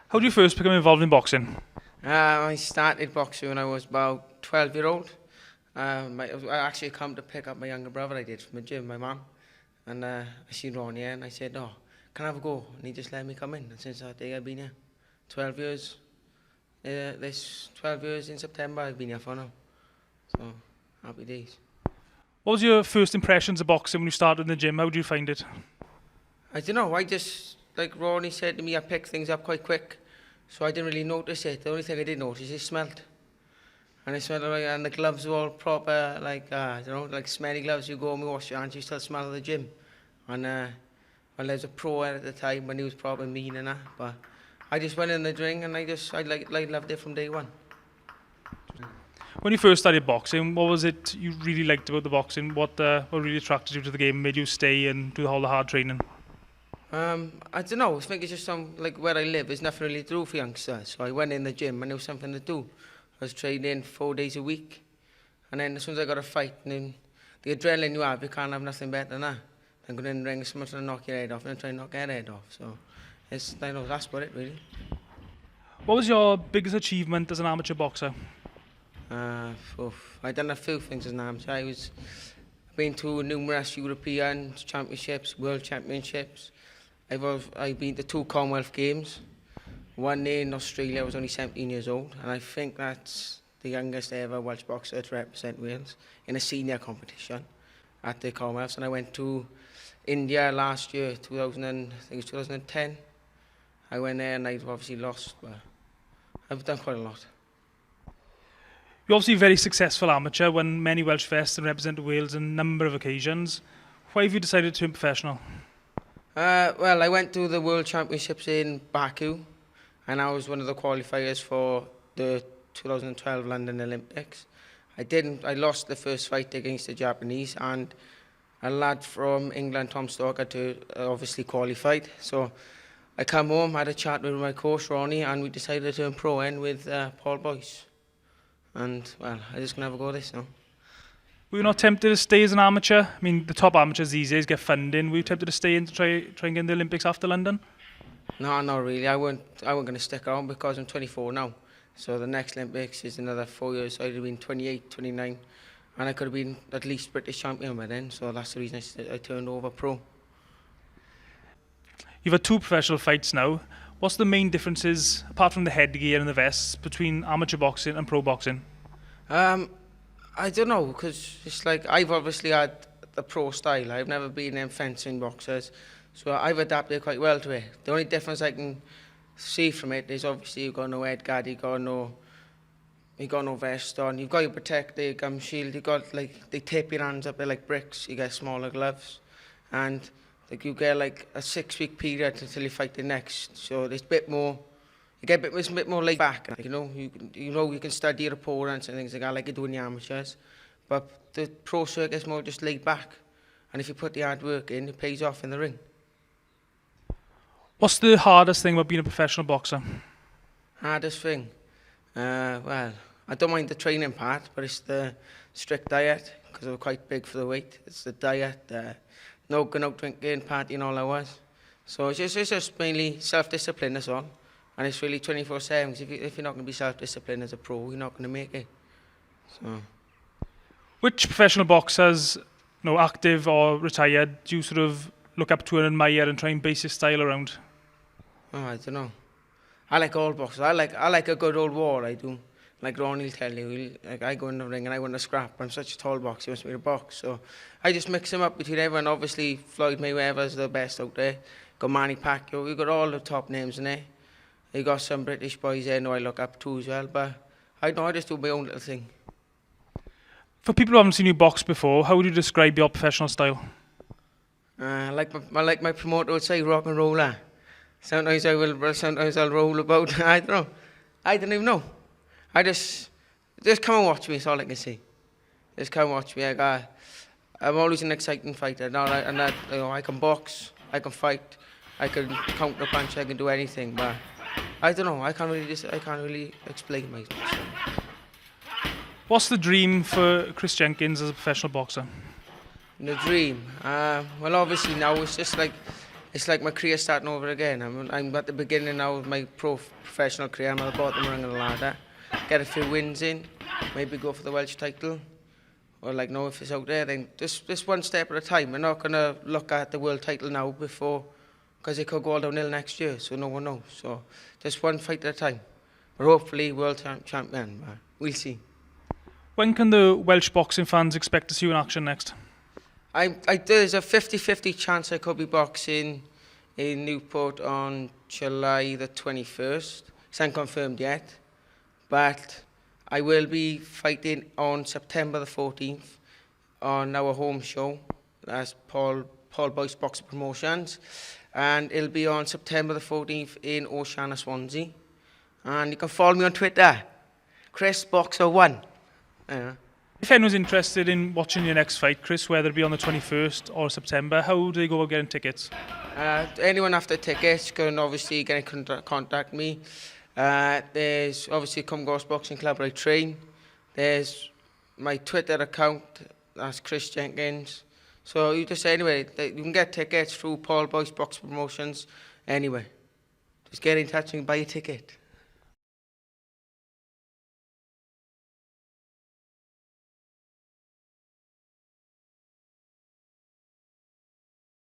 How did you first become involved in boxing? I started boxing when I was about 12-year-old. I actually come to pick up my younger brother. I did from the gym, my mum, and I seen Ron here, and I said, "Oh, can I have a go?" And he just let me come in. And since that day, I've been here. 12 years. This 12 years in September, I've been here for now. So happy days. What was your first impressions of boxing when you started in the gym? How did you find it? I don't know. I just like Ronnie said to me, I picked things up quite quick, so I didn't really notice it. The only thing I did notice is smelt. And it smelled like, and the gloves were all proper, like smelly gloves. You go home and wash your hands, you still smell of the gym. And well, there was a pro at the time when he was probably mean and that. But I just went in the ring and I loved it from day one. When you first started boxing, what was it you really liked about the boxing? What really attracted you to the game, made you stay and do all the hard training? I don't know. I think it's just like where I live, there's nothing really to do for youngsters. So I went in the gym and there was something to do. I was training 4 days a week, and then as soon as I got a fight, and then the adrenaline you have, you can't have nothing better than that. Then go in the ring, someone's trying to knock your head off, and then try and knock their head off. So that's about it really. What was your biggest achievement as an amateur boxer? I've done a few things as an amateur. I've been to numerous European championships, world championships. I've been to 2 Commonwealth Games. One in Australia. I was only 17 years old, and I think that's the youngest ever Welsh boxer to represent Wales in a senior competition at the Commonwealths. And I went to India last year, 2010. I went there and I obviously lost, but I've done quite a lot. You're obviously a very successful amateur, won many Welsh fests and represented Wales on a number of occasions. Why have you decided to turn professional? Well, I went to the World Championships in Baku, and I was one of the qualifiers for the 2012 London Olympics. I lost the first fight against the Japanese, and a lad from England, Tom Stoker, obviously qualified. So I come home, had a chat with my coach, Ronnie, and we decided to turn pro in with Paul Boyce. And, well, I'm just going to have a go at this now. Were you not tempted to stay as an amateur? I mean, the top amateurs these days get funding. Were you tempted to stay in to try and get in the Olympics after London? No, not really. I weren't going to stick around because I'm 24 now. So the next Olympics is another 4 years. So I'd have been 28, 29, and I could have been at least British champion by then. So that's the reason I turned over pro. You've had 2 professional fights now. What's the main differences, apart from the headgear and the vests, between amateur boxing and pro boxing? I don't know, because it's like I've obviously had the pro style. I've never been in fencing boxers, so I've adapted quite well to it. The only difference I can see from it is obviously you've got no head guard, you've got no vest on, you've got your protective gum shield, you've got like, they tape your hands up, they're like bricks, you get smaller gloves, and like you get like a 6-week period until you fight the next. So it's a bit more, it's a bit more laid back. Like, you can study your opponents and things like that, like you do in the amateurs. But the pro circuit is more just laid back, and if you put the hard work in, it pays off in the ring. What's the hardest thing about being a professional boxer? Hardest thing? Well, I don't mind the training part, but it's the strict diet, because I'm quite big for the weight. It's the diet, no going out drinking, partying all hours. So it's just mainly self-discipline, that's all. And it's really 24/7, because if you're not going to be self-disciplined as a pro, you're not going to make it. So. Which professional boxers, active or retired, do you sort of look up to and admire and try and base your style around? Oh, I don't know. I like all boxers. I like a good old war, I do. Like Ronnie will tell you, like I go in the ring and I want to scrap. I'm such a tall boxer, he wants me to box. So I just mix them up between everyone. Obviously, Floyd Mayweather's the best out there. Got Manny Pacquiao, we've got all the top names in there. You got some British boys there, I look up to as well. But I just do my own little thing. For people who haven't seen you box before, how would you describe your professional style? Like my promoter would say, rock and roller. Sometimes I'll roll about. I don't know. I don't even know. I just come and watch me. That's all I can say. Just come and watch me. I'm always an exciting fighter. I can box, I can fight, I can counter punch, I can do anything. But I don't know. I can't really explain myself. What's the dream for Chris Jenkins as a professional boxer? The dream? Well, obviously now it's just like it's like my career starting over again. I'm at the beginning now of my professional career. I'm at the bottom rung of the ladder. Get a few wins in, maybe go for the Welsh title. Or like, no, if it's out there, then just one step at a time. We're not going to look at the world title now before, because it could go all downhill next year, so no one knows. So just one fight at a time. But hopefully world champion, but we'll see. When can the Welsh boxing fans expect to see you in action next? There's a 50-50 chance I could be boxing in Newport on July the 21st. It's unconfirmed yet, but I will be fighting on September the 14th on our home show. That's Paul Boyce Boxing Promotions. And it'll be on September the 14th in Oceana, Swansea. And you can follow me on Twitter, Chris Boxer 1. If anyone's interested in watching your next fight, Chris, whether it be on the 21st or September, how do they go about getting tickets? Anyone after tickets can obviously get in contact me. There's obviously Come Ghost Boxing Club where I train. There's my Twitter account, that's Chris Jenkins. So you just say anyway, you can get tickets through Paul Boyce Boxing Promotions anyway. Just get in touch and buy a ticket.